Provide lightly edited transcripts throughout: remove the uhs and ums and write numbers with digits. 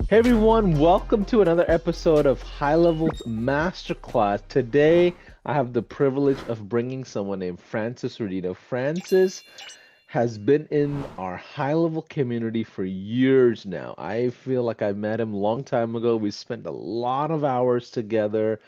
Hey everyone, welcome to another episode of High Level's Masterclass. Today, I have the privilege of bringing someone named Francis Rodino. Francis has been in our high level community for years now. I feel like I met him a long time ago. We spent a lot of hours together,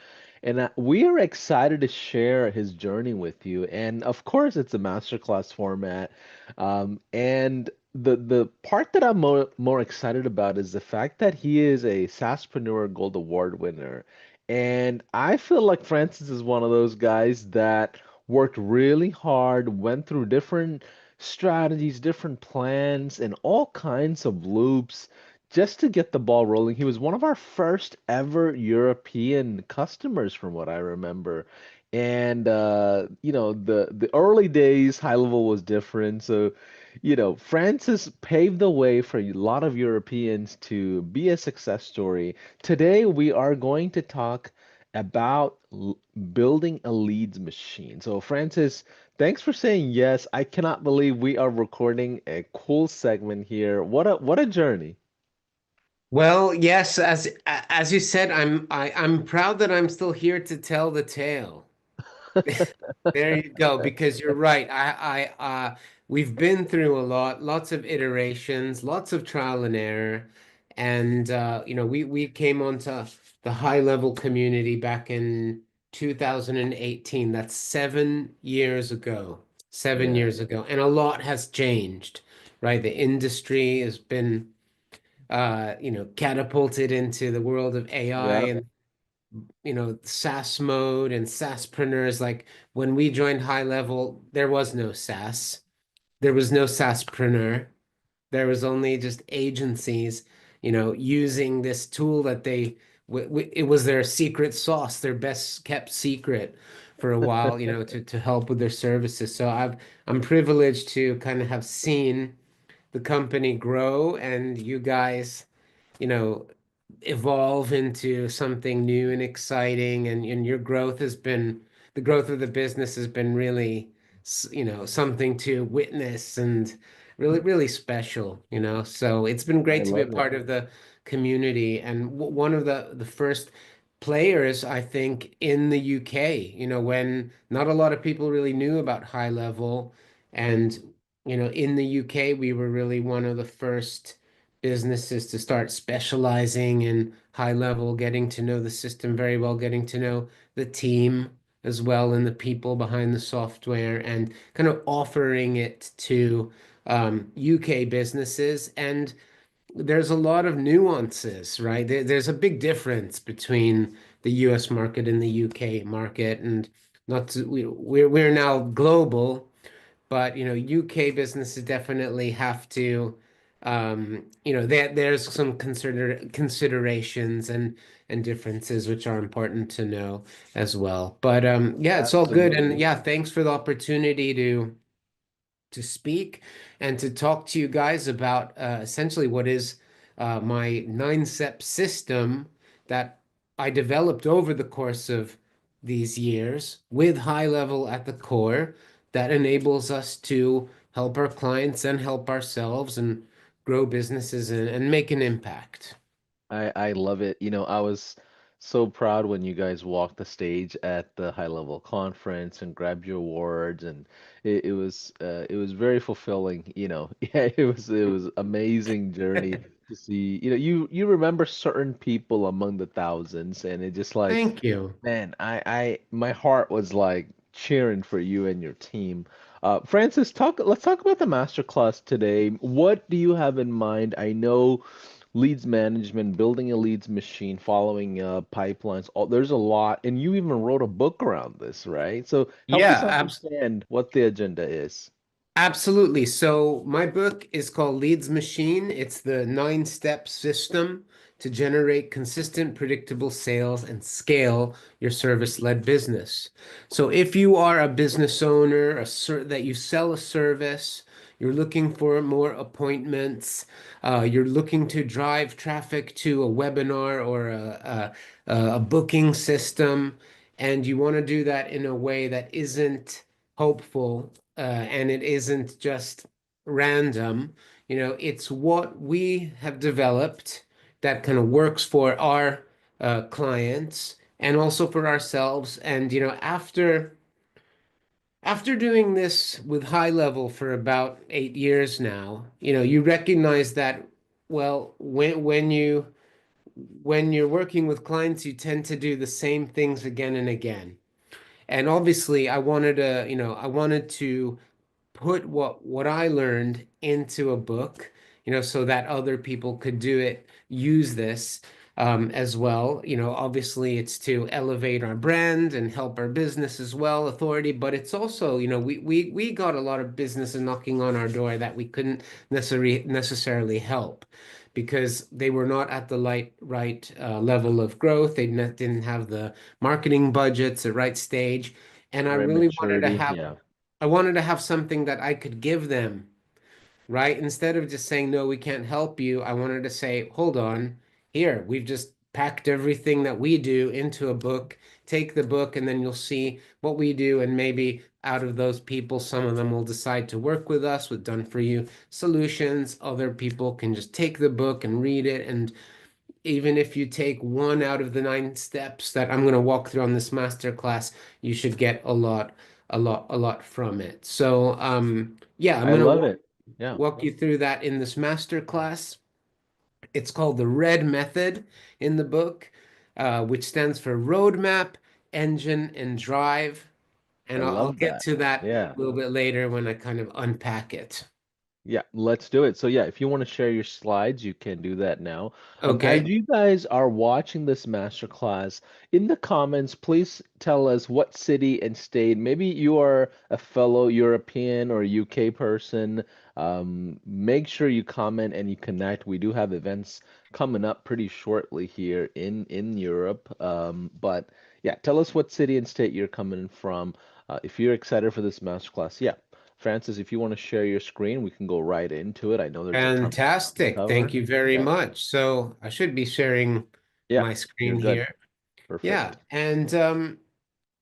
and we are excited to share his journey with you. And of course, it's a masterclass format. And the part that I'm more excited about is the fact that he is a Saspreneur Gold Award winner. And I feel like Francis is one of those guys that worked really hard, went through different strategies, different plans, and all kinds of loops just to get the ball rolling. He was one of our first ever European customers, from what I remember. And the early days, high level was different. So, Francis paved the way for a lot of Europeans to be a success story. Today, we are going to talk about building a leads machine. So, Francis, thanks for saying yes. I cannot believe we are recording a cool segment here. What a journey. Well, yes, as you said, I'm proud that I'm still here to tell the tale. There you go, because you're right. We've been through a lot, lots of iterations, lots of trial and error, and we came onto the high level community back in 2018. That's 7 years ago, seven Yeah. years ago, and a lot has changed, right? The industry has been catapulted into the world of AI Yeah. and, SaaS mode and SaaSpreneurs. Like when we joined High Level, there was no SaaS. There was no SaaSpreneur. There was only just agencies, using this tool that it was their secret sauce, their best kept secret for a while, to help with their services. So I'm privileged to kind of have seen the company grow and you guys you know, evolve into something new and exciting. And your growth has been, the growth of the business has been really, something to witness and really, really special, So it's been I great to be a love it. part of the community and one of the first players, I think, in the UK, when not a lot of people really knew about high level. And, in the UK, we were really one of the first businesses to start specializing in high level, getting to know the system very well, getting to know the team as well and the people behind the software, and kind of offering it to UK businesses. And there's a lot of nuances, right? There's a big difference between the US market and the UK market. And not to, we're now global, but UK businesses definitely have to there's some considerations and differences which are important to know as well. But yeah, it's all good. And Absolutely. yeah, thanks for the opportunity to speak and to talk to you guys about essentially what is my 9-step system that I developed over the course of these years with high level at the core that enables us to help our clients and help ourselves and grow businesses and make an impact. I love it. I was so proud when you guys walked the stage at the high level conference and grabbed your awards, and it was very fulfilling. Yeah, it was amazing journey to see. You remember certain people among the thousands, and it just like, Thank you. man, my heart was like cheering for you and your team. Francis, let's talk about the masterclass today. What do you have in mind? I know leads management, building a leads machine, following pipelines. There's a lot, and you even wrote a book around this, right? So help us Yeah, understand what the agenda is. absolutely. So my book is called Leads Machine. It's the 9-step system to generate consistent, predictable sales and scale your service-led business. So if you are a business owner, that you sell a service, you're looking for more appointments, you're looking to drive traffic to a webinar or a booking system, and you want to do that in a way that isn't hopeful and it isn't just random. It's what we have developed that kind of works for our clients and also for ourselves. And after doing this with high level for about 8 years now, you recognize that, well, when you're working with clients, you tend to do the same things again and again. And obviously, I wanted to put what I learned into a book, so that other people could do it, use this as well. Obviously it's to elevate our brand and help our business as well, authority, but it's also, we got a lot of businesses knocking on our door that we couldn't necessarily help because they were not at the right level of growth. Didn't have the marketing budgets, the right stage. And I Right, really wanted to maturity. have Yeah. I wanted to have something that I could give them, right? Instead of just saying, no, we can't help you, I wanted to say, hold on, here, we've just packed everything that we do into a book. Take the book, and then you'll see what we do. And maybe out of those people, some of them will decide to work with us with done for you solutions. Other people can just take the book and read it. And even if you take one out of the 9 steps that I'm going to walk through on this masterclass, you should get a lot from it. So, yeah, I'm I going to love it. Yeah. walk you through that in this masterclass. It's called the RED method in the book, which stands for roadmap, engine, and drive. I And I'll love get that. to that Yeah. a little bit later when I kind of unpack it. Yeah, let's do it. So yeah, if you want to share your slides, you can do that now. As Okay. you guys are watching this masterclass, in the comments, please tell us what city and state. Maybe you are a fellow European or UK person. Make sure you comment and you connect. We do have events coming up pretty shortly here in Europe. But yeah, tell us what city and state you're coming from. If you're excited for this masterclass, yeah. Francis, if you want to share your screen, we can go right into it. I know there's a ton of ground to Fantastic. Thank cover. you very Yeah. much. So I should be sharing Yeah, my you're screen good. here. Yeah. Perfect. And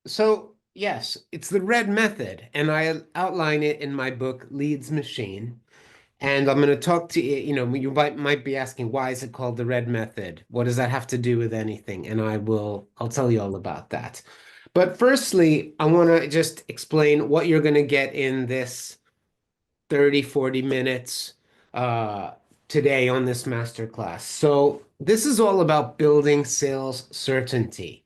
so, yes, it's the RED method. And I outline it in my book, Leads Machine. And I'm going to talk to you. You might be asking, why is it called the RED method? What does that have to do with anything? And I'll tell you all about that. But firstly, I want to just explain what you're going to get in this 30-40 minutes uh, today on this masterclass. So this is all about building sales certainty.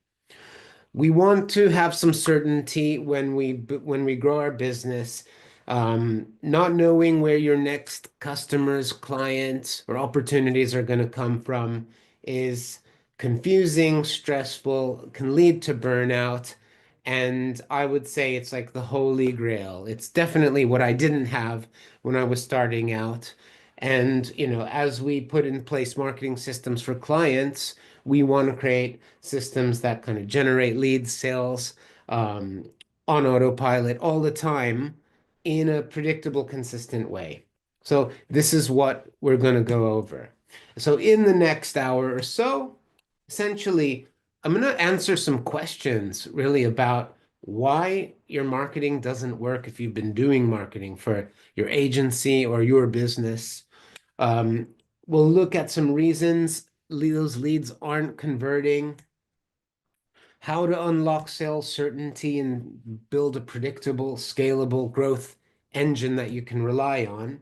We want to have some certainty when we grow our business. Not knowing where your next customers, clients, or opportunities are going to come from is confusing, stressful, can lead to burnout. And I would say it's like the holy grail. It's definitely what I didn't have when I was starting out. And, as we put in place marketing systems for clients, we want to create systems that kind of generate leads, sales, um, on autopilot all the time in a predictable, consistent way. So this is what we're going to go over. So in the next hour or so, essentially, I'm going to answer some questions really about why your marketing doesn't work if you've been doing marketing for your agency or your business. Um, we'll look at some reasons those leads aren't converting, how to unlock sales certainty and build a predictable, scalable growth engine that you can rely on,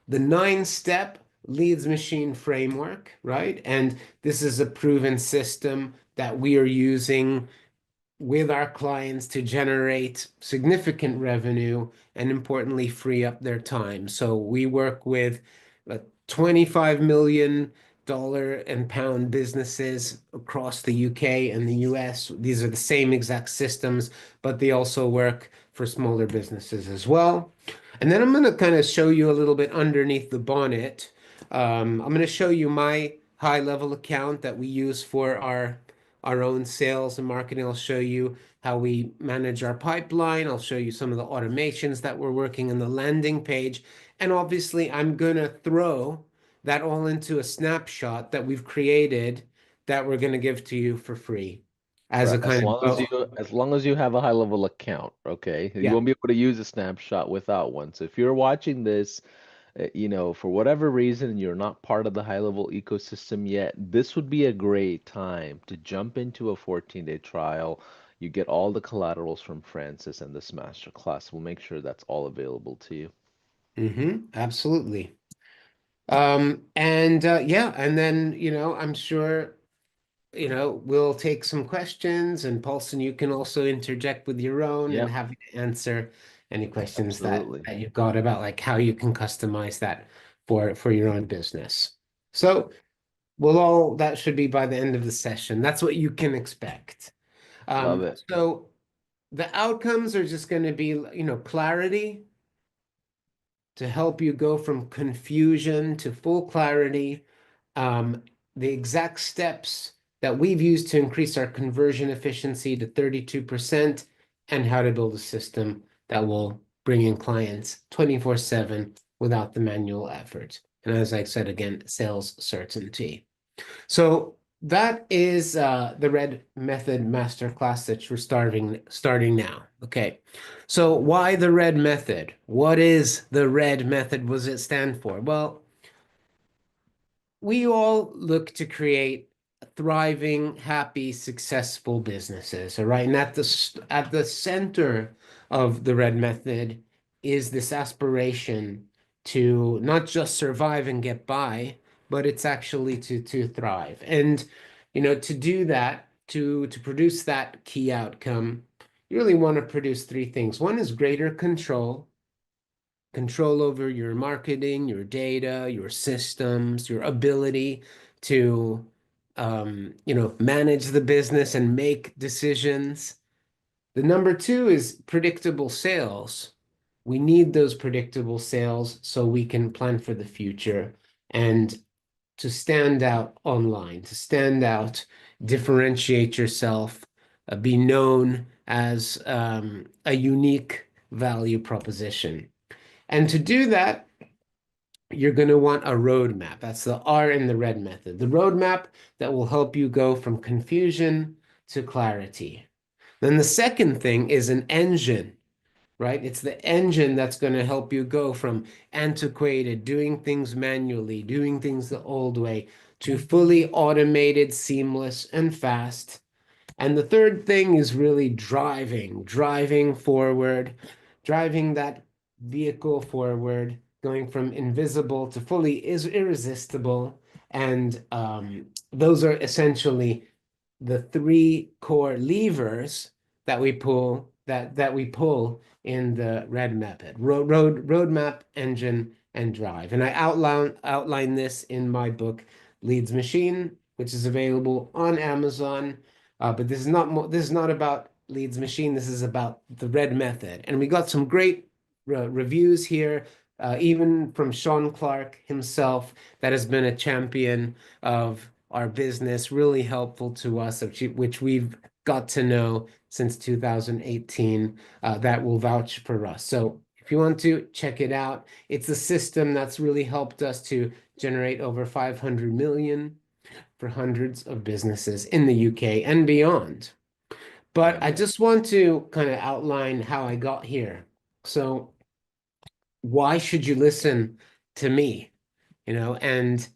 the 9 step leads machine framework, right? And this is a proven system that we are using with our clients to generate significant revenue and importantly free up their time. So we work with $25 million and pound businesses across the UK and the US. These are the same exact systems, but they also work for smaller businesses as well. And then I'm going to kind of show you a little bit underneath the bonnet. I'm going to show you my high level account that we use for our own sales and marketing. I'll show you how we manage our pipeline. I'll show you some of the automations that we're working in the landing page. And obviously, I'm going to throw that all into a snapshot that we've created that we're going to give to you for free as Right. a kind of, As long as you have a high level account, okay? You yeah. won't be able to use a snapshot without one. So if you're watching this, For whatever reason you're not part of the high level ecosystem yet, this would be a great time to jump into a 14-day trial. You get all the collaterals from Francis and this master class. We'll make sure that's all available to you. Absolutely. And yeah, and then, I'm sure, we'll take some questions, and Paulson, you can also interject with your own and Yep, have you answer any questions absolutely. that you've got about like how you can customize that for your own business. So that should be by the end of the session. That's what you can expect. Love it. So the outcomes are just going to be, clarity to help you go from confusion to full clarity. Um, the exact steps that we've used to increase our conversion efficiency to 32%, and how to build a system that will bring in clients 24/7 without the manual effort. And as I said again, sales certainty. So that is the Red Method Masterclass that we're starting now. Okay. So why the Red Method? What is the Red Method? What does it stand for? Well, we all look to create thriving, happy, successful businesses, all right? And at the center of the Red Method is this aspiration to not just survive and get by, but it's actually to thrive. And to do that, to produce that key outcome, you really want to produce three things. One is greater control over your marketing, your data, your systems, your ability to manage the business and make decisions. The number two is predictable sales. We need those predictable sales so we can plan for the future and to stand out online, to stand out, differentiate yourself, be known as a unique value proposition. And to do that, you're going to want a roadmap. That's the R in the Red Method. The roadmap that will help you go from confusion to clarity. Then the second thing is an engine, right? It's the engine that's going to help you go from antiquated, doing things manually, doing things the old way, to fully automated, seamless, and fast. And the third thing is really driving forward, driving that vehicle forward, going from invisible to fully is irresistible. And those are essentially the three core levers that we pull in the red method: roadmap, engine, and drive. And I outline this in my book Leads Machine, which is available on Amazon. But this is not about Leads Machine. This is about the red method. And we got some great reviews here, even from Sean Clark himself, that has been a champion of our business, really helpful to us, which we've got to know since 2018, that will vouch for us. So if you want to check it out, it's a system that's really helped us to generate over 500 million for hundreds of businesses in the UK and beyond. But Love I it. just want to kind of outline how I got here. So why should you listen to me? And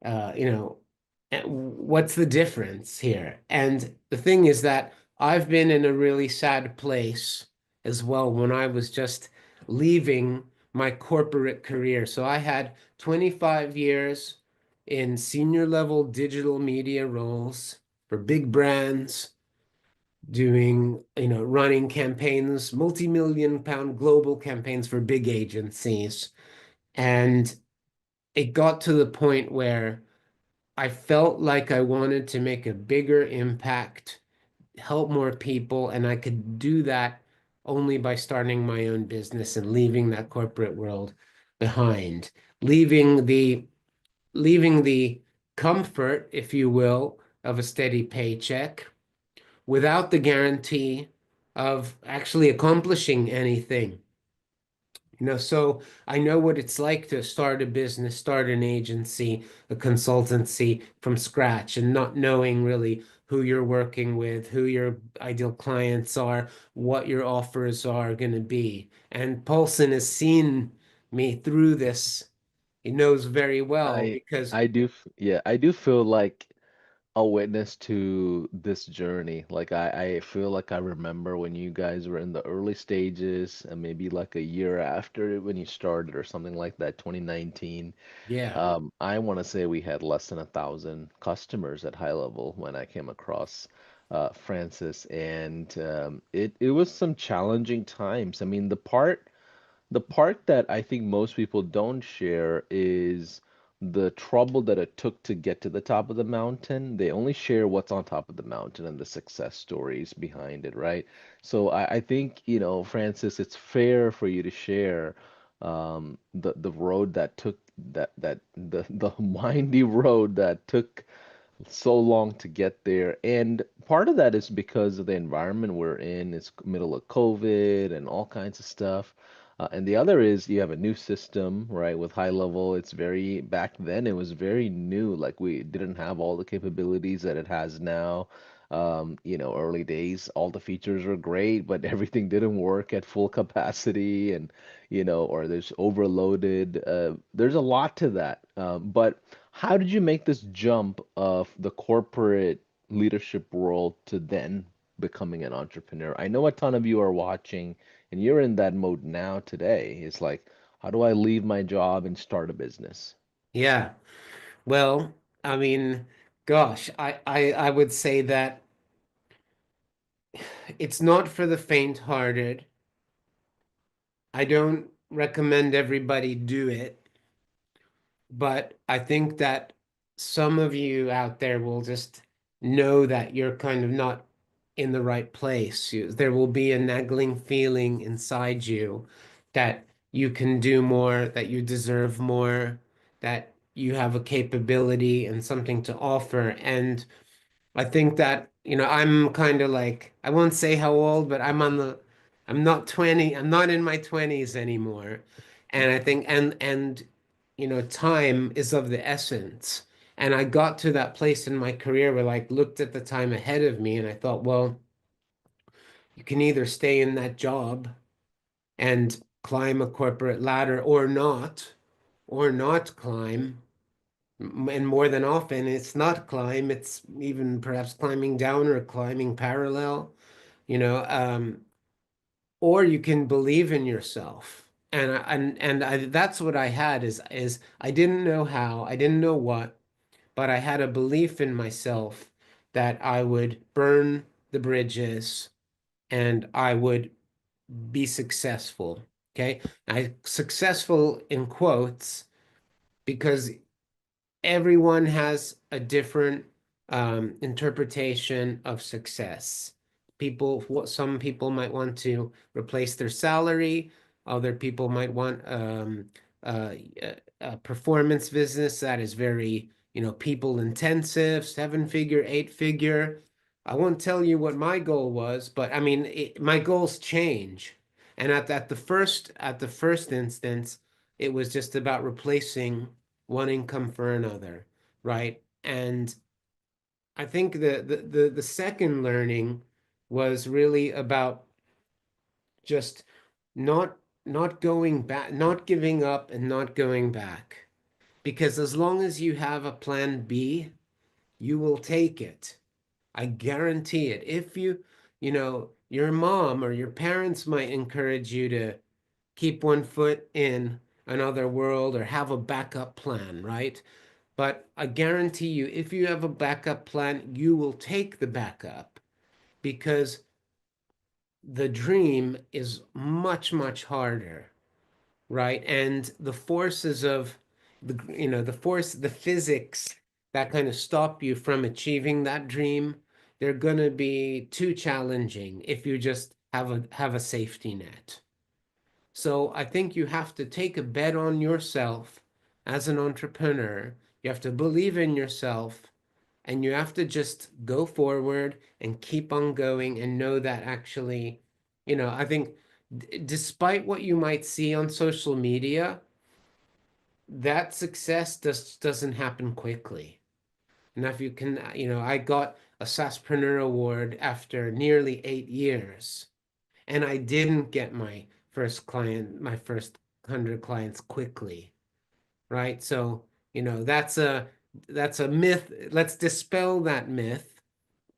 uh, you know, what's the difference here? And the thing is that I've been in a really sad place as well when I was just leaving my corporate career. So I had 25 years in senior level digital media roles for big brands, doing, running campaigns, multi-million pound global campaigns for big agencies. And it got to the point where I felt like I wanted to make a bigger impact, help more people, and I could do that only by starting my own business and leaving that corporate world behind, leaving the leaving the comfort, if you will, of a steady paycheck without the guarantee of actually accomplishing anything. So I know what it's like to start a business, start an agency, a consultancy from scratch, and not knowing really who you're working with, who your ideal clients are, what your offers are going to be. And Paulson has seen me through this He knows very well I because I do yeah, I do feel like a witness to this journey. Like I feel like I remember when you guys were in the early stages and maybe like a year after when you started or something like that, 2019. yeah, I want to say we had less than 1,000 customers at high level when I came across Francis, and it was some challenging times. I mean, the part that I think most people don't share is the trouble that it took to get to the top of the mountain. They only share what's on top of the mountain and the success stories behind it, right? So I think, Francis, it's fair for you to share the road that took the windy road that took so long to get there. And part of that is because of the environment we're in. It's middle of COVID and all kinds of stuff. And the other is you have a new system, right? With high level, it's very, back then it was very new. Like we didn't have all the capabilities that it has now. Early days, all the features were great, but everything didn't work at full capacity and, or there's overloaded. There's a lot to that. But how did you make this jump of the corporate leadership world to then becoming an entrepreneur? I know a ton of you are watching and you're in that mode now today. It's like, how do I leave my job and start a business? yeah. Well, I mean, gosh, I would say that it's not for the faint-hearted. I don't recommend everybody do it, but I think that some of you out there will just know that you're kind of not in the right place. There will be a nagging feeling inside you that you can do more, that you deserve more, that you have a capability and something to offer. And I think that, I'm kind of like, I won't say how old, but I'm not 20, I'm not in my 20s anymore. And I think, time is of the essence. And I got to that place in my career where, like, looked at the time ahead of me and I thought, well, you can either stay in that job and climb a corporate ladder or not climb. And more than often, it's not climb, it's even perhaps climbing down or climbing parallel, you know, um, or you can believe in yourself. That's what I had is I didn't know how, I didn't know what, but I had a belief in myself that I would burn the bridges and I would be successful. Okay. I successful in quotes because everyone has a different interpretation of success. Some people might want to replace their salary. Other people might want uh, a performance business that is very, people intensive, seven figure, eight figure. I won't tell you what my goal was, but I mean, my goals change. And at the first instance, it was just about replacing one income for another, right? And I think the second learning was really about just not not going back, not giving up and not going back. Because as long as you have a plan B, you will take it. I guarantee it. If your mom or your parents might encourage you to keep one foot in another world or have a backup plan, right? But I guarantee you, if you have a backup plan, you will take the backup because the dream is much, much harder, right? And the forces of the physics that kind of stop you from achieving that dream, they're going to be too challenging if you just have a safety net. So I think you have to take a bet on yourself as an entrepreneur. You have to believe in yourself and you have to just go forward and keep on going and know that actually, I think despite what you might see on social media, that success doesn't happen quickly. And if you can, I got a Saspreneur award after nearly 8 years. And I didn't get my first 100 clients quickly, right? So, that's a myth. Let's dispel that myth.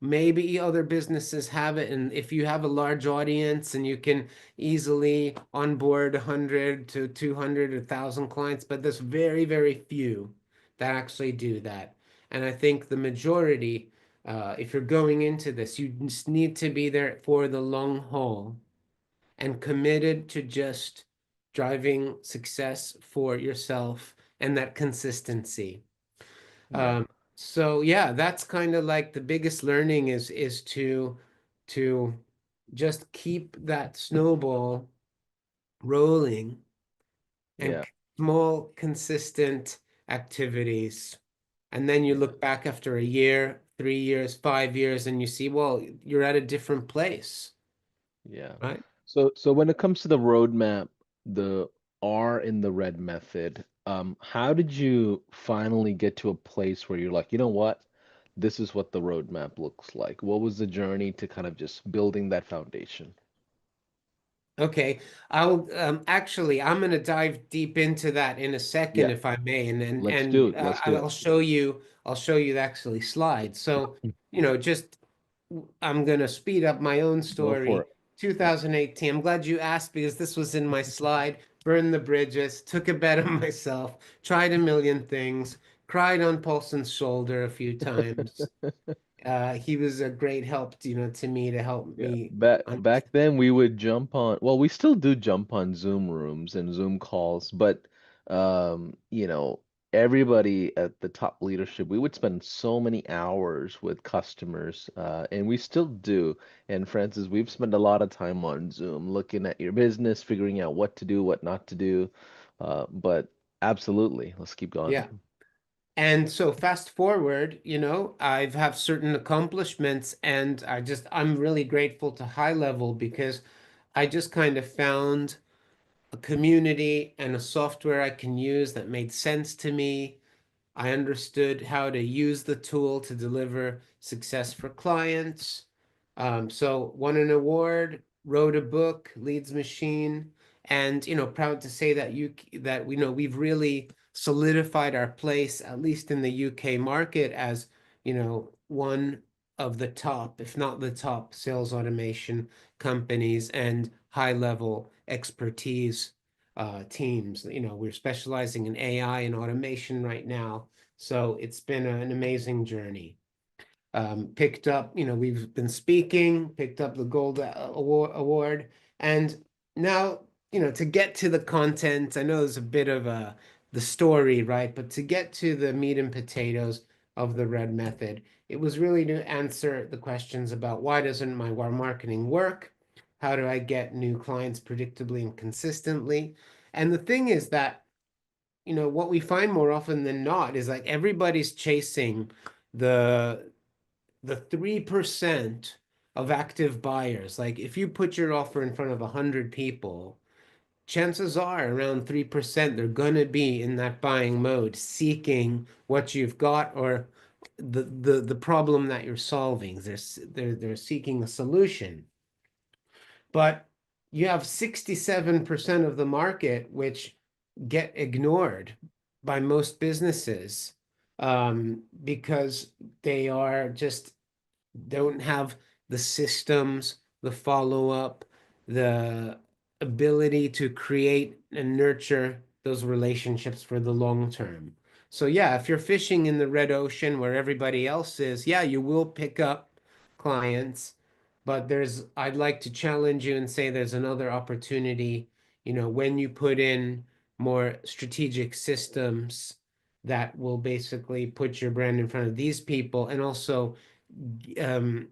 Maybe other businesses have it, and if you have a large audience and you can easily onboard 100 to 200 or 1,000 clients, but there's very, very few that actually do that. And I think the majority, if you're going into this, you just need to be there for the long haul and committed to just driving success for yourself and that consistency. Yeah. Um, so yeah, that's kind of like the biggest learning is to just keep that snowball rolling and Yeah. small, consistent activities. And then you Yeah. look back after a year, 3 years, 5 years, and you see, well, you're at a different place, Yeah. right? So when it comes to the roadmap, the R in the red method, how did you finally get to a place where you're like, you know what? This is what the roadmap looks like. What was the journey to kind of just building that foundation? Okay, I'll actually I'm going to dive deep into that in a second Yeah, if I may, and and let's do and it. Let's do it. I'll show you the actually slides. So, just I'm going to speed up my own Go for story. it. Yeah. 2018. I'm glad you asked because this was in my slide. Burned the bridges, took a bet on myself, tried a million things, cried on Paulson's shoulder a few times. He was a great help, to me to help Yeah, me. back then we would jump on, well, we still do jump on Zoom rooms and Zoom calls, but everybody at the top leadership, we would spend so many hours with customers, and we still do. And Francis, we've spent a lot of time on Zoom looking at your business, figuring out what to do, what not to do. But absolutely, let's keep going. Yeah. And so fast forward, I've have certain accomplishments and I'm really grateful to High Level because I just kind of found a community and a software I can use that made sense to me. I understood how to use the tool to deliver success for clients. So won an award, wrote a book, Leads Machine, and proud to say that we've really solidified our place, at least in the UK market, as one of the top, if not the top, sales automation companies and high level expertise teams. We're specializing in AI and automation right now. So it's been an amazing journey. Picked up, we've been speaking, picked up the Gold Award. And now, to get to the content, I know there's a bit of the story, right? But to get to the meat and potatoes of the red method, it was really to answer the questions about why doesn't my marketing work? How do I get new clients predictably and consistently? And the thing is that, what we find more often than not is like everybody's chasing the the 3% of active buyers. Like if you put your offer in front of 100 people, chances are around 3% they're going to be in that buying mode, seeking what you've got or the problem that you're solving. They're seeking a solution. But you have 67% of the market which get ignored by most businesses because they are just don't have the systems, the follow-up, the ability to create and nurture those relationships for the long term. So yeah, if you're fishing in the red ocean where everybody else is, yeah, you will pick up clients, but I'd like to challenge you and say there's another opportunity, when you put in more strategic systems that will basically put your brand in front of these people and also um,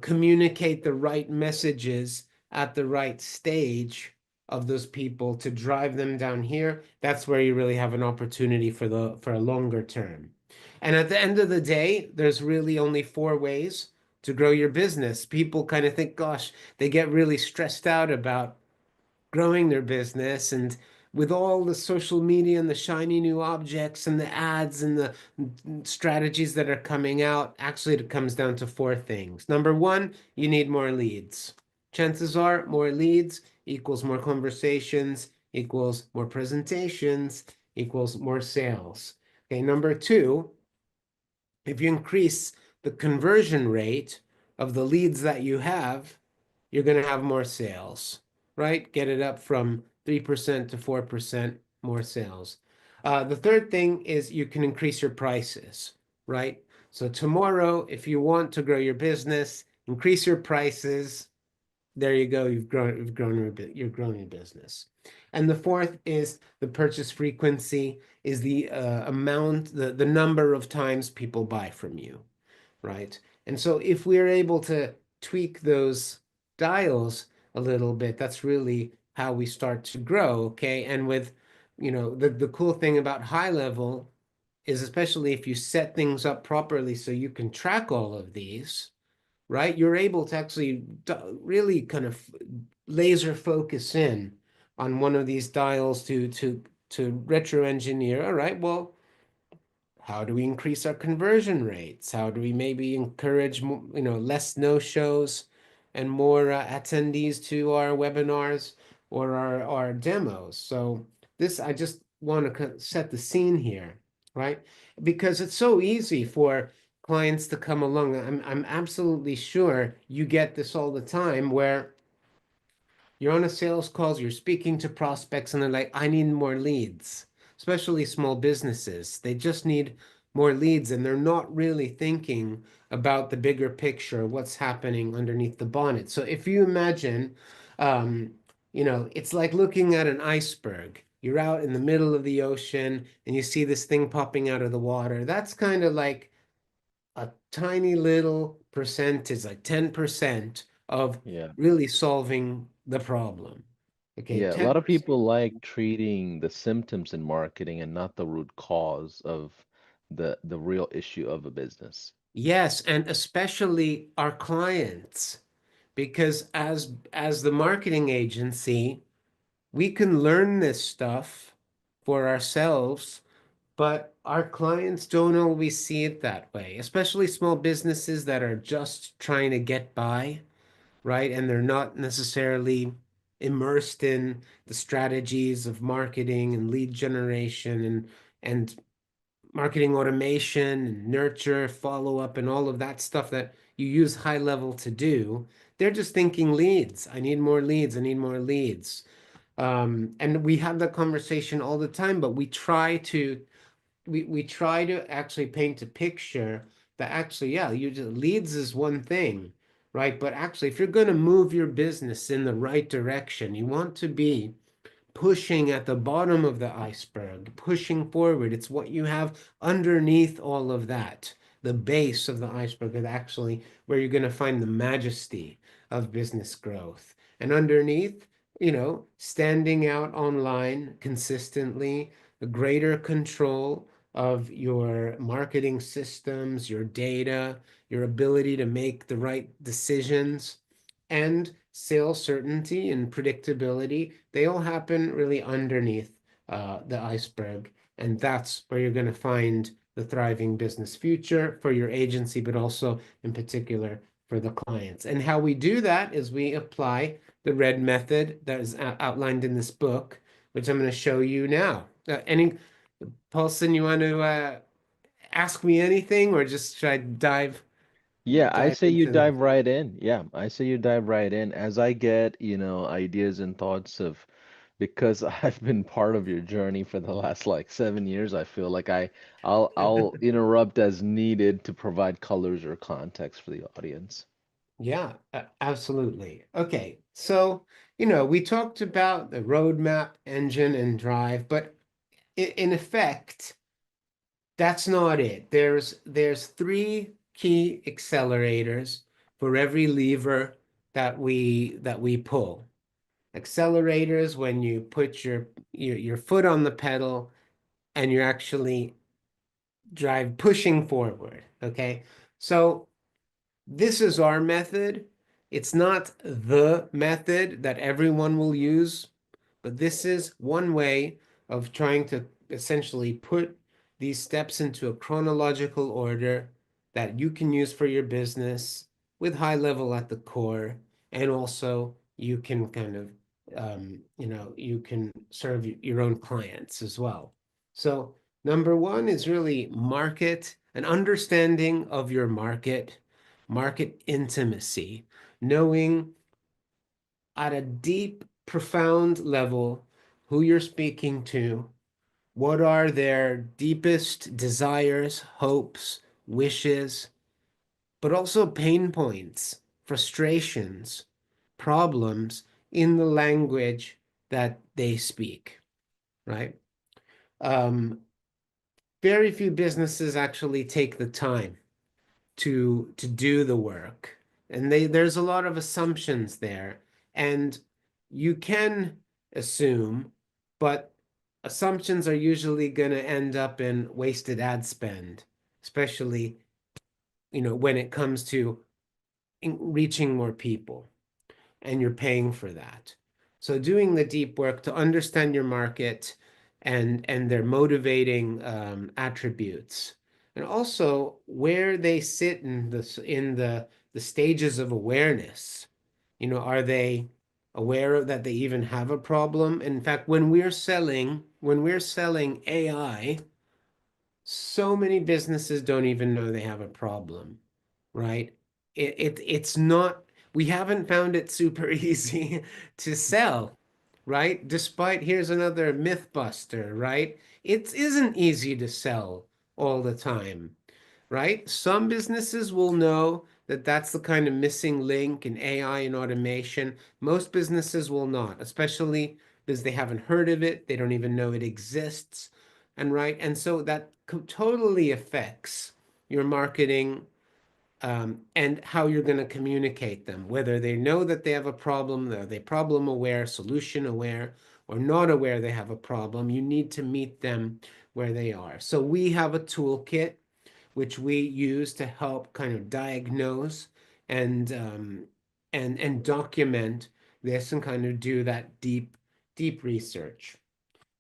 communicate the right messages at the right stage of those people to drive them down here. That's where you really have an opportunity for a longer term. And at the end of the day, there's really only four ways to grow your business. People kind of think, gosh, they get really stressed out about growing their business and with all the social media and the shiny new objects and the ads and the strategies that are coming out, actually it comes down to four things. Number one, you need more leads. Chances are more leads equals more conversations equals more presentations equals more sales. Okay, number two, if you increase the conversion rate of the leads that you have, you're going to have more sales, right? Get it up from 3% to 4% more sales. The third thing is you can increase your prices, right? So tomorrow, if you want to grow your business, increase your prices. There you go. You've grown your business. And the fourth is the purchase frequency, is the amount, the number of times people buy from you, right? And so if we're able to tweak those dials a little bit, that's really how we start to grow, okay? And with, the cool thing about high level is, especially if you set things up properly so you can track all of these, right? You're able to actually really kind of laser focus in on one of these dials to retro engineer. All right, well, how do we increase our conversion rates? How do we maybe encourage less no-shows and more attendees to our webinars or our demos? So this, I just want to set the scene here, right? Because it's so easy for clients to come along. I'm absolutely sure you get this all the time where you're on a sales calls, you're speaking to prospects, and they're like, I need more leads, especially small businesses. They just need more leads, and they're not really thinking about the bigger picture, what's happening underneath the bonnet. So if you imagine, um, it's like looking at an iceberg. You're out in the middle of the ocean and you see this thing popping out of the water. That's kind of like a tiny little percentage, like 10% of Yeah. really solving the problem. Okay, Yeah, a lot of 10%. people like treating the symptoms in marketing and not the root cause of the real issue of a business. Yes, and especially our clients, because as the marketing agency, we can learn this stuff for ourselves, but our clients don't always see it that way, especially small businesses that are just trying to get by, right? And they're not necessarily immersed in the strategies of marketing and lead generation and marketing automation and nurture, follow up, and all of that stuff that you use high level to do. They're just thinking leads. I need more leads. I need more leads. And we have that conversation all the time, but we try to actually paint a picture that actually, yeah, you just leads is one thing, right? But actually, if you're going to move your business in the right direction, you want to be pushing at the bottom of the iceberg, pushing forward. It's what you have underneath all of that. The base of the iceberg is actually where you're going to find the majesty of business growth. And underneath, standing out online consistently, the greater control of your marketing systems, your data, your ability to make the right decisions, and sales certainty and predictability, they all happen really underneath the iceberg. And that's where you're going to find the thriving business future for your agency, but also in particular for the clients. And how we do that is we apply the red method that is outlined in this book, which I'm going to show you now. Paulson, you want to ask me anything or just try to Yeah, I dive say you into this? dive right in. Yeah, I say you dive right in as I get, ideas and thoughts of because I've been part of your journey for the last like 7 years, I feel like I'll interrupt as needed to provide colors or context for the audience. Yeah, absolutely. Okay, so, we talked about the roadmap, engine, and drive, but in effect, that's not it. There's three key accelerators for every lever that we pull. Accelerators when you put your foot on the pedal and you're actually pushing forward. Okay, so this is our method. It's not the method that everyone will use, but this is one way of trying to essentially put these steps into a chronological order that you can use for your business with high level at the core. And also you can kind of, you can serve your own clients as well. So, number one is really market, an understanding of your market, market intimacy, knowing at a deep, profound level who you're speaking to, what are their deepest desires, hopes, wishes, but also pain points, frustrations, problems in the language that they speak, right? Um, Very few businesses actually take the time to do the work, and there's a lot of assumptions there, and you can assume, but assumptions are usually going to end up in wasted ad spend, especially when it comes to reaching more people, and you're paying for that. So doing the deep work to understand your market and their motivating attributes, and also where they sit in the stages of awareness. Are they aware that they even have a problem? In fact, when we're selling AI, so many businesses don't even know they have a problem, right? It's not, we haven't found it super easy to sell, right? Despite, here's another myth buster, right? It isn't easy to sell all the time, right? Some businesses will know that that's the kind of missing link in AI and automation. Most businesses will not, especially because they haven't heard of it, they don't even know it exists. And right, and so that totally affects your marketing, and how you're going to communicate them, whether they know that they have a problem, are they problem aware, solution aware, or not aware they have a problem. You need to meet them where they are. So we have a toolkit which we use to help kind of diagnose and document this and kind of do that deep research.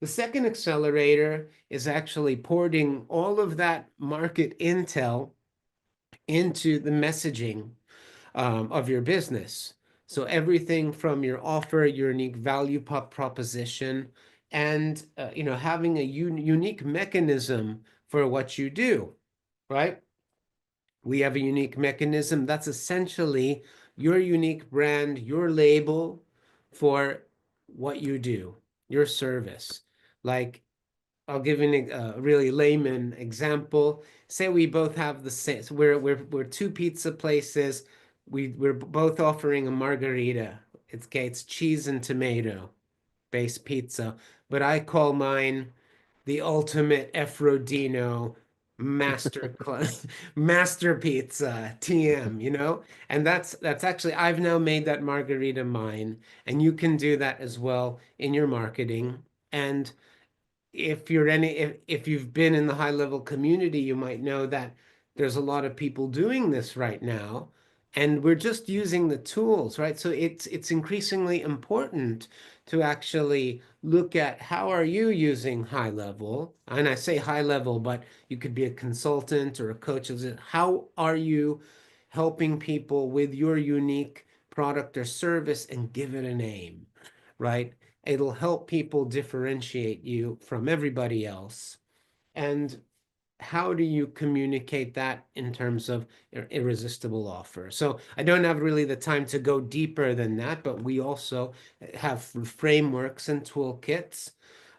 The second accelerator is actually porting all of that market intel into the messaging of your business. So everything from your offer, your unique value proposition, and having a unique mechanism for what you do, right? We have a unique mechanism that's essentially your unique brand, your label for what you do, your service. Like, I'll give you a really layman example. Say we both have the same, so we're two pizza places. We're both offering a margarita. It's okay, it's cheese and tomato based pizza, but I call mine the ultimate Efrodino master class, master pizza TM, and that's actually, I've now made that margarita mine, and you can do that as well in your marketing. And if you've been in the high level community, you might know that there's a lot of people doing this right now, and we're just using the tools, right? So it's increasingly important to actually look at how are you using high level, and I say high level, but you could be a consultant or a coach. How are you helping people with your unique product or service and give it a name, right? It'll help people differentiate you from everybody else. And how do you communicate that in terms of irresistible offer? So I don't have really the time to go deeper than that, but we also have frameworks and toolkits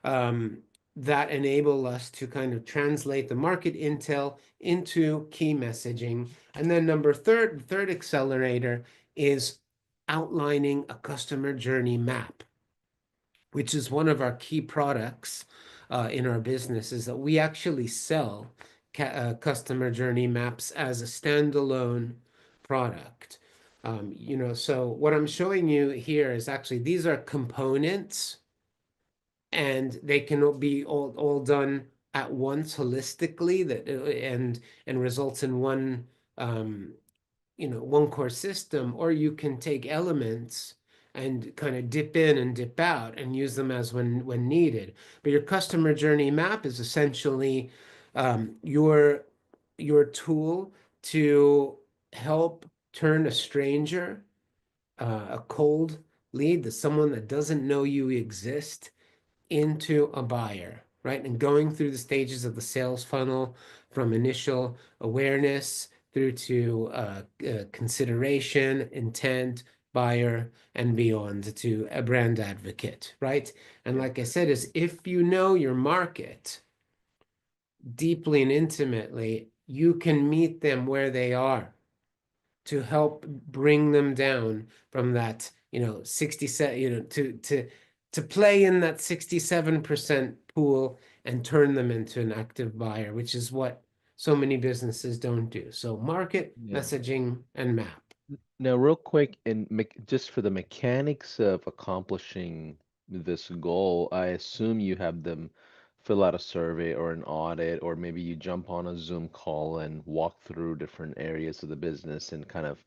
um, that enable us to kind of translate the market intel into key messaging. And then third accelerator is outlining a customer journey map, which is one of our key products in our business, is that we actually sell customer journey maps as a standalone product. So what I'm showing you here is actually, these are components, and they can be all done at once holistically, and results in um, one core system, or you can take elements and kind of dip in and dip out and use them as when needed. But your customer journey map is essentially your tool to help turn a stranger, a cold lead, someone that doesn't know you exist, into a buyer, right? And going through the stages of the sales funnel from initial awareness through to consideration, intent, buyer, and beyond to a brand advocate, right? And Yeah. like I said, is if you know your market deeply and intimately, you can meet them where they are to help bring them down from that, 67, to play in that 67% pool and turn them into an active buyer, which is what so many businesses don't do. So market, Yeah. messaging, and map. Now, real quick, and just for the mechanics of accomplishing this goal, I assume you have them fill out a survey or an audit, or maybe you jump on a Zoom call and walk through different areas of the business and kind of,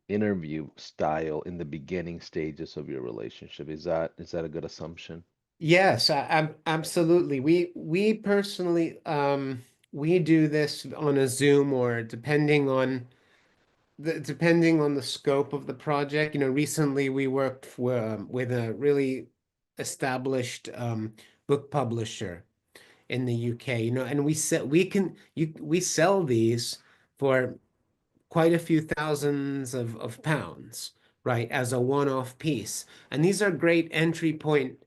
interview style in the beginning stages of your relationship. Is that a good assumption? Yes, absolutely. We personally we do this on a Zoom or depending on the scope of the project. Recently we worked with a really established book publisher in the UK, and we sell these for quite a few thousands of pounds, right, as a one-off piece. And these are great entry point,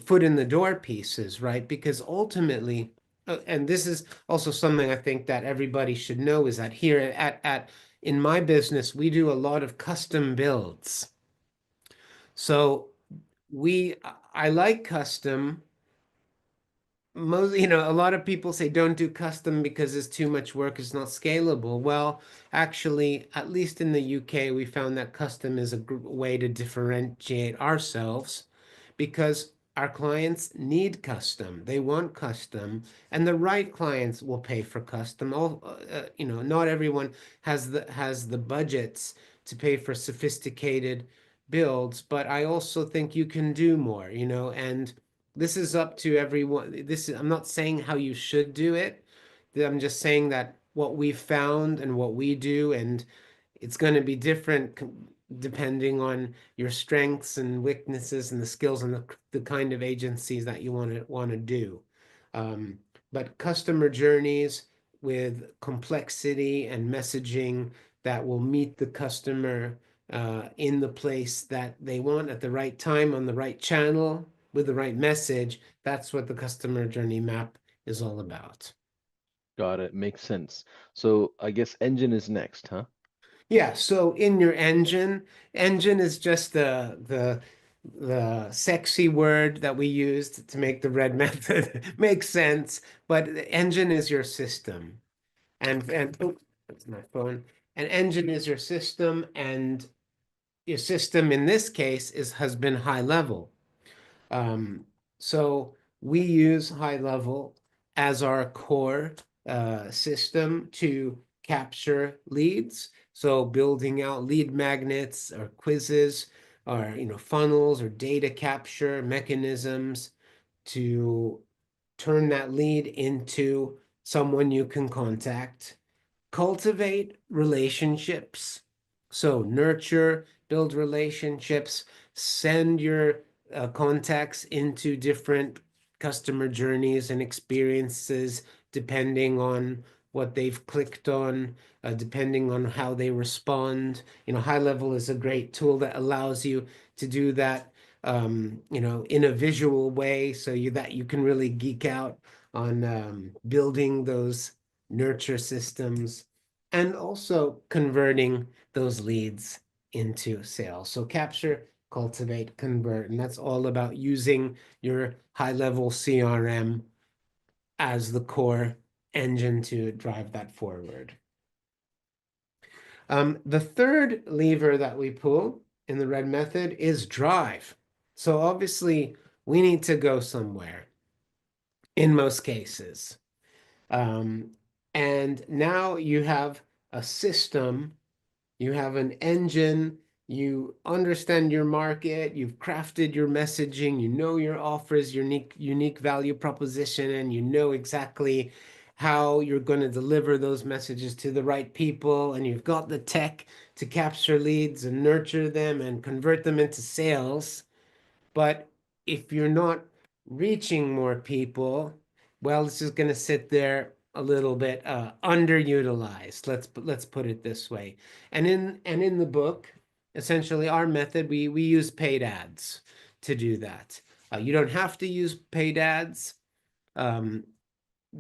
foot in the door pieces, right? Because ultimately, and this is also something I think that everybody should know, is that here at in my business, we do a lot of custom builds. So we I like custom. A lot of people say don't do custom because it's too much work, it's not scalable. Well, actually, at least in the UK, we found that custom is a way to differentiate ourselves because our clients need custom. They want custom, and the right clients will pay for custom. Not everyone has the budgets to pay for sophisticated builds, but I also think you can do more, and this is up to everyone. I'm not saying how you should do it. I'm just saying that what we found and what we do, and it's going to be different depending on your strengths and weaknesses and the skills and the kind of agencies that you want to do. Um, but customer journeys with complexity and messaging that will meet the customer in the place that they want at the right time on the right channel with the right message. That's what the customer journey map is all about. Got it. Makes sense. So I guess engine is next, huh? Yeah, so in your engine is just the sexy word that we used to make the red method make sense, but the engine is your system. And oh, that's my phone. An engine is your system, and your system in this case has been HighLevel. Um, so we use HighLevel as our core system to capture leads. So building out lead magnets or quizzes or funnels or data capture mechanisms to turn that lead into someone you can contact. Cultivate relationships. So nurture, build relationships, send your contacts into different customer journeys and experiences depending on what they've clicked on, depending on how they respond. HighLevel is a great tool that allows you to do that, in a visual way, so you can really geek out on building those nurture systems and also converting those leads into sales. So capture, cultivate, convert, and that's all about using your HighLevel CRM as the core engine to drive that forward. The third lever that we pull in the red method is drive. So obviously we need to go somewhere in most cases. Um, and now you have a system, you have an engine, you understand your market, you've crafted your messaging, you know your offers, your unique value proposition, and you know exactly how you're going to deliver those messages to the right people, and you've got the tech to capture leads and nurture them and convert them into sales. But if you're not reaching more people, well, it's just going to sit there a little bit underutilized. Let's put it this way. And in the book, essentially our method, we use paid ads to do that. You don't have to use paid ads. Um,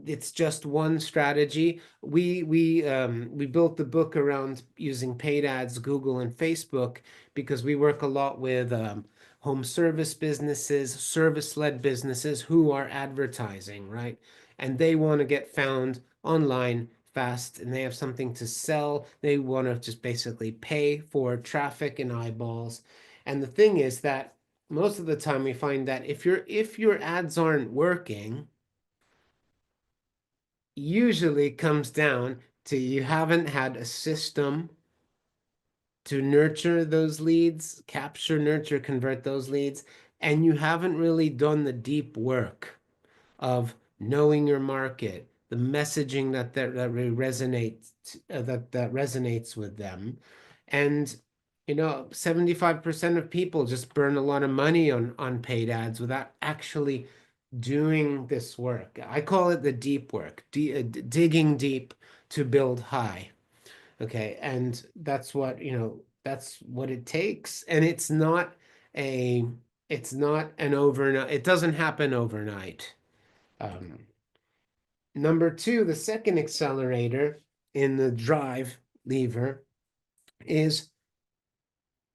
it's just one strategy. We built the book around using paid ads, Google and Facebook, because we work a lot with home service businesses, service-led businesses who are advertising, right? And they want to get found online fast, and they have something to sell. They want to just basically pay for traffic and eyeballs. And the thing is that most of the time we find that if your ads aren't working, usually comes down to you haven't had a system to nurture those leads, capture, nurture, convert those leads, and you haven't really done the deep work of knowing your market, the messaging that resonates that resonates with them. And 75% of people just burn a lot of money on paid ads without actually doing this work. I call it the deep work, digging deep to build high. Okay, and that's what it takes. And a, it's not an overnight, it doesn't happen overnight. Um, Number two, the second accelerator in the drive lever is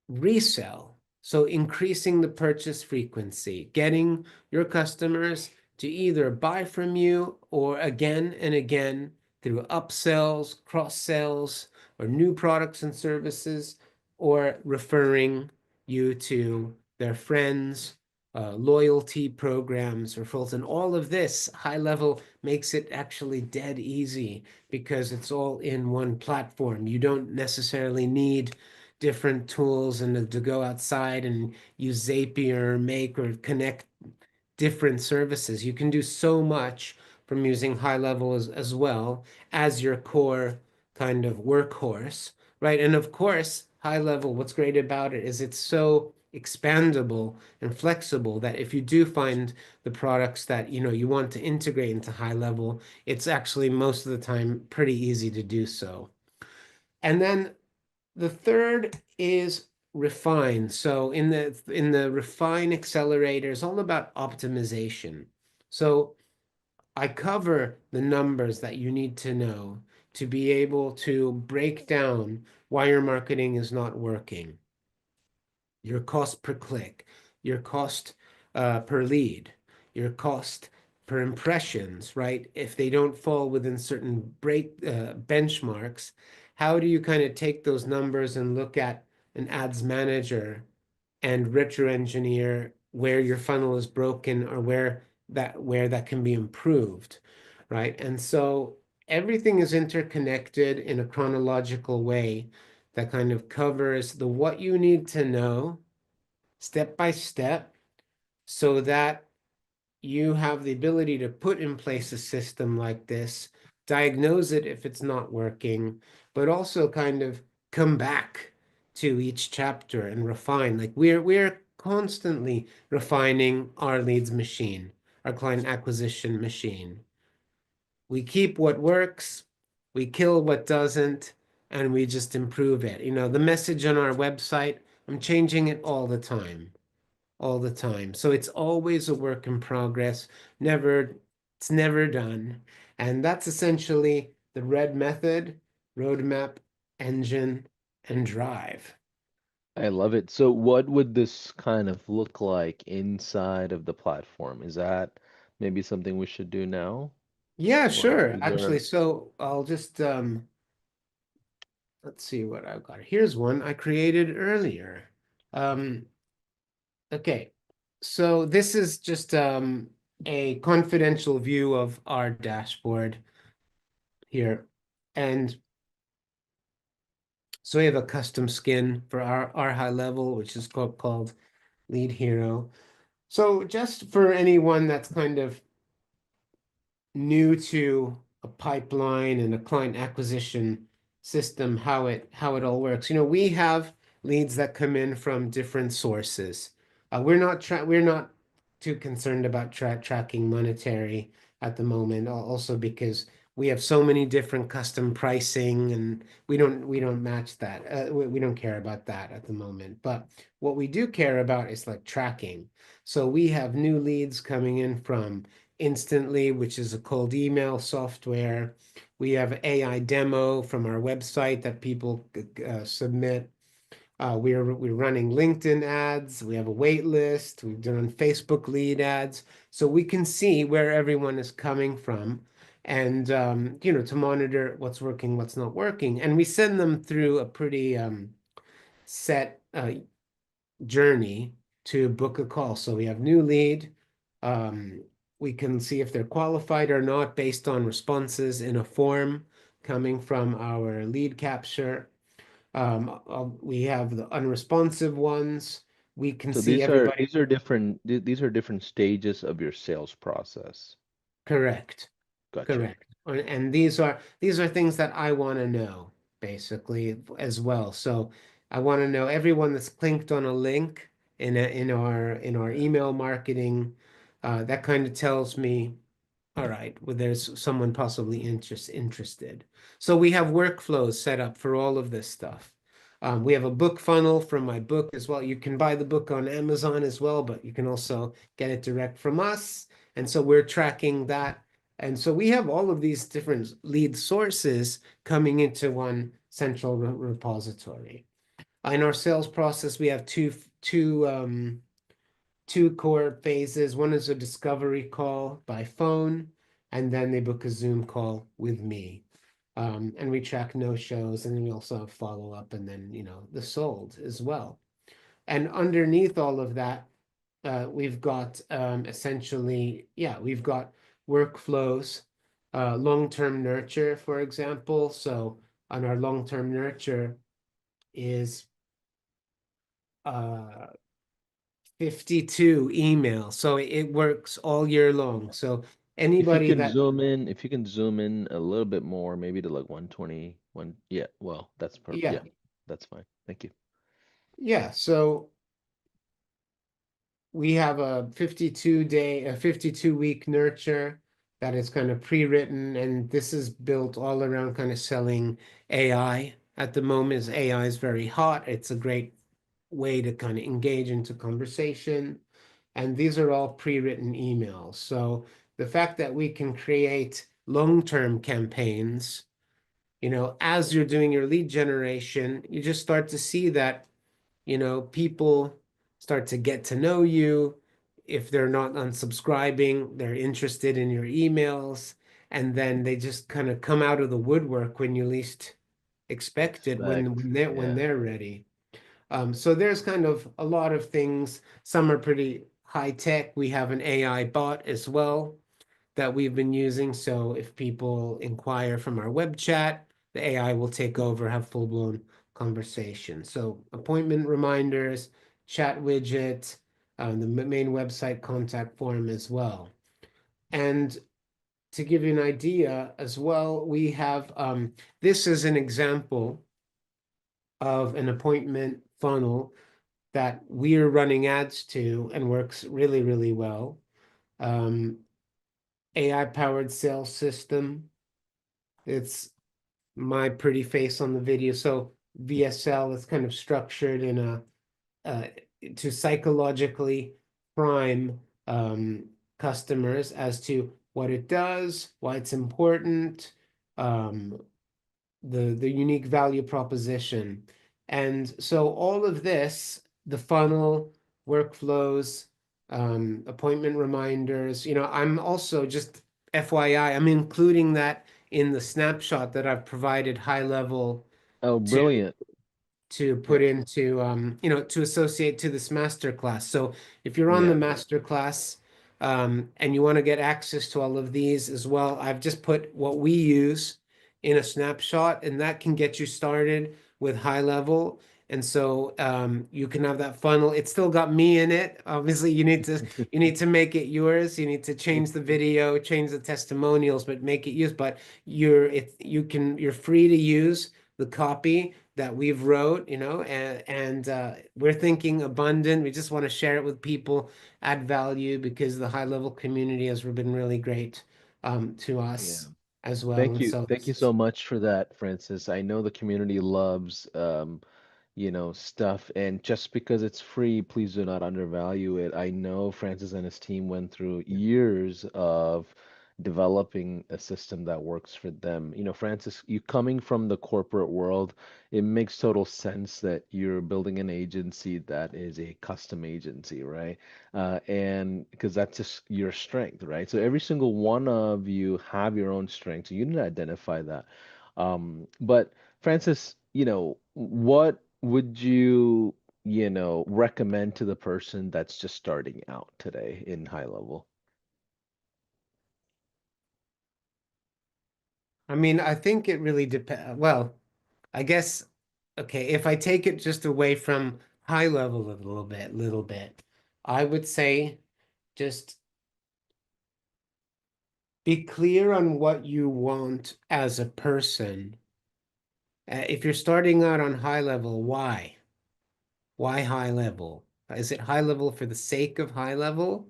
resell. So increasing the purchase frequency, getting your customers to either buy from you or again and again through upsells, cross sells, or new products and services, or referring you to their friends, loyalty programs, referrals. And all of this HighLevel makes it actually dead easy because it's all in one platform. You don't necessarily need different tools and to go outside and use Zapier, Make, or connect different services. You can do so much from using HighLevel as well as your core kind of workhorse, right? And of course, HighLevel, what's great about it is it's so expandable and flexible that if you do find the products that you want to integrate into HighLevel, it's actually most of the time pretty easy to do so. And then the third is refine. So in the refine accelerator, it's all about optimization. So I cover the numbers that you need to know to be able to break down why your marketing is not working, your cost per click, your cost per lead, your cost per impressions, right? If they don't fall within certain benchmarks, how do you kind of take those numbers and look at an ads manager and retro engineer where your funnel is broken or where that can be improved, right? And so everything is interconnected in a chronological way that kind of covers the what you need to know step by step so that you have the ability to put in place a system like this, diagnose it if it's not working, but also kind of come back to each chapter and refine. Like we're constantly refining our leads machine, our client acquisition machine. We keep what works, we kill what doesn't, and we just improve it. The message on our website, I'm changing it all the time. So it's always a work in progress. Never, it's never done. And that's essentially the red method, roadmap, engine, and drive. I love it. So what would this kind of look like inside of the platform? Is that maybe something we should do now? Yeah, Or sure. is Actually, there so I'll just let's see what I've got. Here's one I created earlier. Um, okay. So this is just a confidential view of our dashboard here. And so we have a custom skin for our HighLevel, which is called Lead Hero. So just for anyone that's kind of new to a pipeline and a client acquisition system, how it all works. We have leads that come in from different sources. We're not too concerned about tracking monetary at the moment. Also because we have so many different custom pricing, and we don't match that. We don't care about that at the moment. But what we do care about is like tracking. So we have new leads coming in from Instantly, which is a cold email software. We have AI demo from our website that people submit. We're running LinkedIn ads. We have a wait list. We've done Facebook lead ads, so we can see where everyone is coming from, and to monitor what's working, what's not working, and we send them through a pretty set journey to book a call. So we have new lead. Um, we can see if they're qualified or not based on responses in a form coming from our lead capture. We have the unresponsive ones. We can So see these are everybody. these are different these are different stages of your sales process. Correct. Gotcha. Correct. And these are things that I want to know basically as well. So I want to know everyone that's clicked on a link in our email marketing. That kind of tells me, all right, well, there's someone possibly interested. So we have workflows set up for all of this stuff. We have a book funnel from my book as well. You can buy the book on Amazon as well, but you can also get it direct from us. And so we're tracking that. And so we have all of these different lead sources coming into one central repository. In our sales process, we have two core phases. One is a discovery call by phone, and then they book a Zoom call with me. And we track no shows, and then we also have follow up, and then the sold as well. And underneath all of that, we've got essentially, yeah, we've got workflows, long-term nurture, for example. So on our long-term nurture is uh 52 emails. So it works all year long. So anybody that, If you can zoom in a little bit more, maybe to like 120, yeah, well, yeah, yeah, that's fine. Thank you. yeah. So we have a 52-week nurture that is kind of pre-written, and this is built all around kind of selling AI at the moment. As AI is very hot. It's a great way to kind of engage into conversation. And these are all pre-written emails. So the fact that we can create long-term campaigns, as you're doing your lead generation, you just start to see that, people start to get to know you. If they're not unsubscribing, they're interested in your emails. And then they just kind of come out of the woodwork when you least expect it, when, Expect. when they're when Yeah. they're ready. So there's kind of a lot of things. Some are pretty high tech. We have an AI bot as well that we've been using. So if people inquire from our web chat, the AI will take over, have full-blown conversation. So appointment reminders, chat widget, the main website contact form as well. And to give you an idea as well, we have this is an example of an appointment funnel that we're running ads to and works really, really well. Um, AI powered sales system. It's my pretty face on the video. So VSL is kind of structured in uh, to psychologically prime customers as to what it does, why it's important, um, the unique value proposition. And so all of this, the funnel, workflows, appointment reminders, I'm also just FYI, I'm including that in the snapshot that I've provided HighLevel Oh, to brilliant. put Yeah. into to associate to this master class. So if you're on the Yeah. master class and you want to get access to all of these as well, I've just put what we use in a snapshot, and that can get you started with high level. And so you can have that funnel. It's still got me in it. Obviously, you need to make it yours. You need to change the video, change the testimonials, but make it yours. But you're free to use the copy, that we've wrote, and we're thinking abundant. We just want to share it with people, add value because the high level community has been really great to Yeah. us as well. And so Thank you so much for that, Francis. I know the community loves stuff. And just because it's free, please do not undervalue it. I know Francis and his team went through years of developing a system that works for them. You know, Francis, you coming from the corporate world, it makes total sense that you're building an agency that is a custom agency, right? And because that's just your strength, right? So every single one of you have your own strengths. You need to identify that. But Francis, what would you, recommend to the person that's just starting out today in high level? I mean, I think it really depends. Well, I guess, okay, if I take it just away from high level a little bit, I would say just be clear on what you want as a person. If you're starting out on high level, why? Why high level? Is it high level for the sake of high level?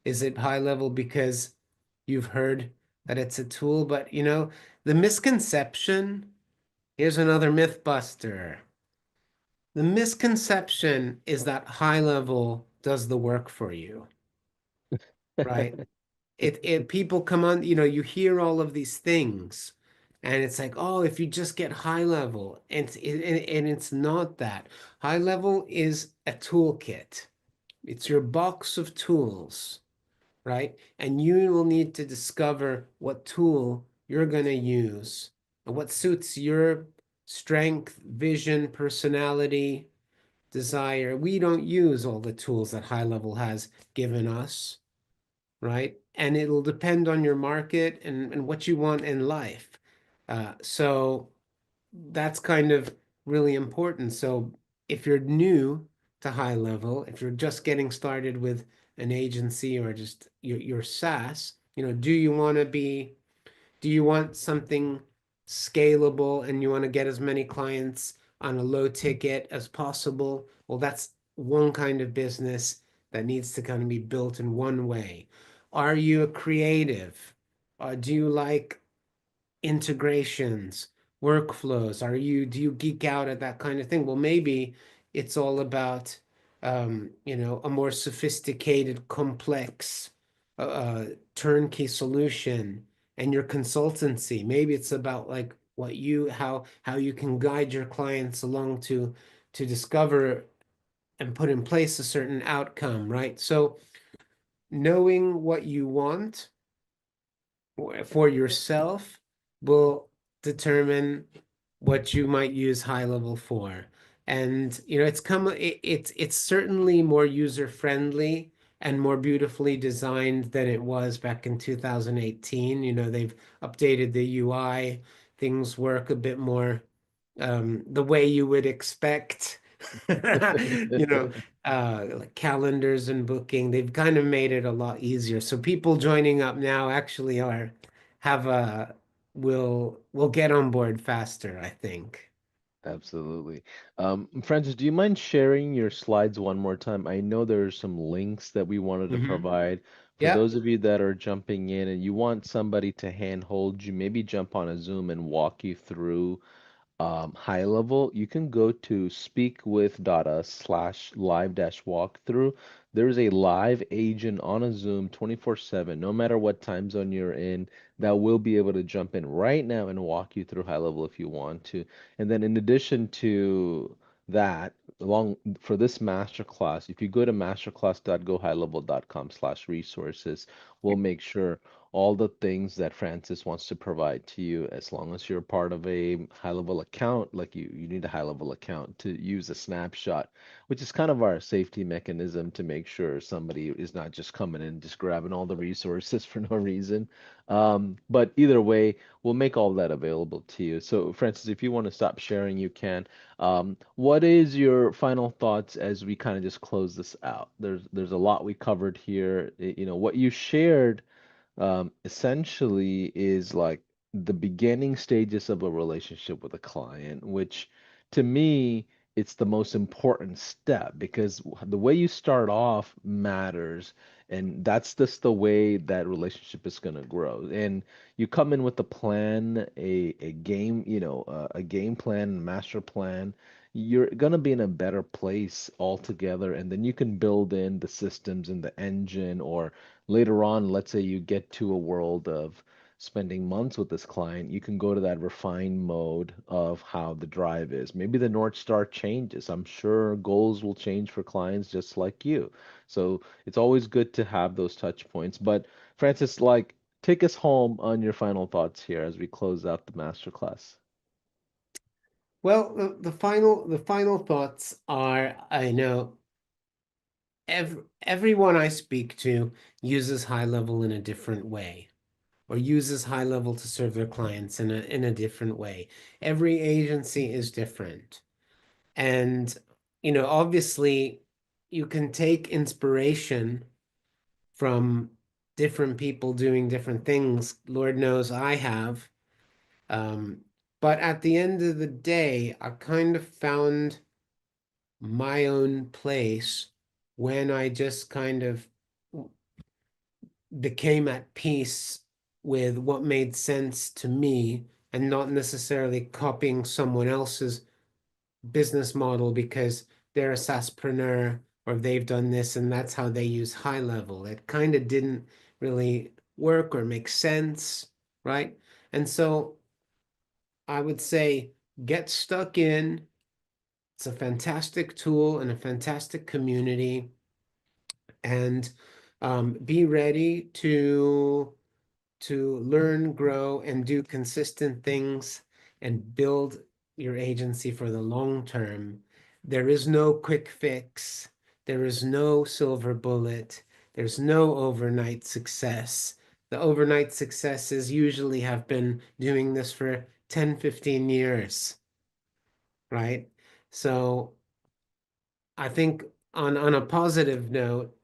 Is it high level because you've heard that it's a tool? But the misconception, here's another myth buster. The misconception is that high level does the work for you, right? It people come on, you hear all of these things, and it's like, oh, if you just get high level, and it's not that. High level is a toolkit. It's your box of tools, right? And you will need to discover what tool you're going to use and what suits your strength, vision, personality, desire. We don't use all the tools that high level has given us, right? And it'll depend on your market and what you want in life. So that's kind of really important. So if you're new to high level, if you're just getting started with an agency or just your SaaS, do you want something scalable and you want to get as many clients on a low ticket as possible? Well, that's one kind of business that needs to kind of be built in one way. Are you a creative? Do you like integrations, workflows? Do you geek out at that kind of thing? Well, maybe it's all about, a more sophisticated, complex, turnkey solution and your consultancy. Maybe it's about like how you can guide your clients along to discover and put in place a certain outcome, right? So knowing what you want for yourself will determine what you might use high level for. And it's certainly more user friendly and more beautifully designed than it was back in 2018. They've updated the UI, things work a bit more the way you would expect. You know, like calendars and booking, they've kind of made it a lot easier. So people joining up now actually are have a will get on board faster, I think. Absolutely. Francis, do you mind sharing your slides one more time? I know there's some links that we wanted to provide. For Yeah. those of you that are jumping in and you want somebody to handhold you, maybe jump on a Zoom and walk you through high level, you can go to speakwith.us/live dash walkthrough. There's a live agent on a Zoom 24/7, no matter what time zone you're in, that will be able to jump in right now and walk you through high level if you want to. And then in addition to that, along for this masterclass, if you go to masterclass.gohighlevel.com/resources, we'll make sure all the things that Francis wants to provide to you as long as you're part of a high level account, like you need a high level account to use a snapshot, which is kind of our safety mechanism to make sure somebody is not just coming in just grabbing all the resources for no reason. But either way, we'll make all that available to you. So Francis, if you want to stop sharing, you can. What is your final thoughts as we kind of just close this out? There's a lot we covered here. What you shared essentially is like the beginning stages of a relationship with a client, which to me, it's the most important step because the way you start off matters. And that's just the way that relationship is going to grow. And you come in with a plan, a game, a game plan, master plan. You're going to be in a better place altogether. And then you can build in the systems and the engine, or later on, let's say you get to a world of spending months with this client, you can go to that refined mode of how the drive is. Maybe the North Star changes. I'm sure goals will change for clients just like you. So it's always good to have those touch points. But Francis, like, take us home on your final thoughts here as we close out the masterclass. Well, the final thoughts are, I know everyone I speak to uses high level in a different way, or uses high level to serve their clients in a different way. Every agency is different. And obviously you can take inspiration from different people doing different things. Lord knows I have. Um, but at the end of the day, I kind of found my own place when I just kind of became at peace with what made sense to me and not necessarily copying someone else's business model because they're a SaaSpreneur or they've done this and that's how they use high level. It kind of didn't really work or make sense, right? And so I would say get stuck in. It's a fantastic tool and a fantastic community, and be ready to learn, grow, and do consistent things and build your agency for the long term. There is no quick fix. There is no silver bullet. There's no overnight success. The overnight successes usually have been doing this for 10, 15 years, right? So I think on a positive note,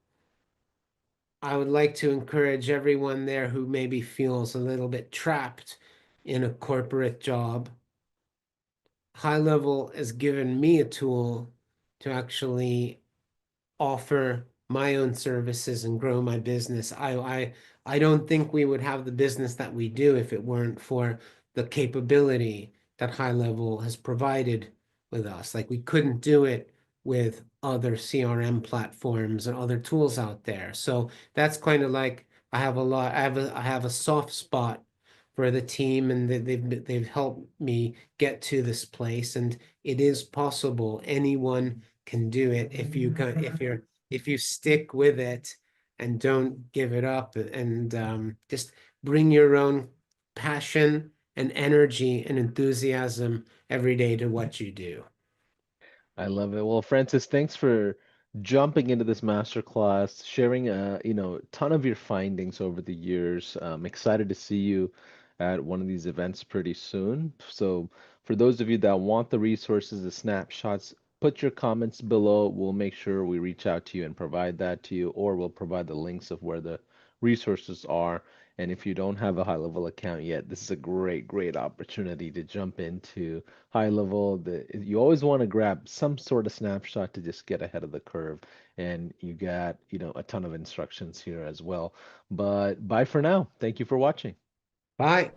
I would like to encourage everyone there who maybe feels a little bit trapped in a corporate job. High level has given me a tool to actually offer my own services and grow my business. I don't think we would have the business that we do if it weren't for the capability that High Level has provided with us. Like we couldn't do it with other CRM platforms and other tools out there. So that's kind of like I have a soft spot for the team, and they've helped me get to this place, and it is possible. Anyone can do it if you stick with it and don't give it up, and just bring your own passion and energy and enthusiasm every day to what you do. I love it. Well, Francis, thanks for jumping into this masterclass, sharing a ton of your findings over the years. I'm excited to see you at one of these events pretty soon. So, for those of you that want the resources, the snapshots, put your comments below. We'll make sure we reach out to you and provide that to you, or we'll provide the links of where the resources are. And if you don't have a high level account yet, this is a great, great opportunity to jump into high level. You always want to grab some sort of snapshot to just get ahead of the curve. And you got, a ton of instructions here as well. But bye for now. Thank you for watching. Bye.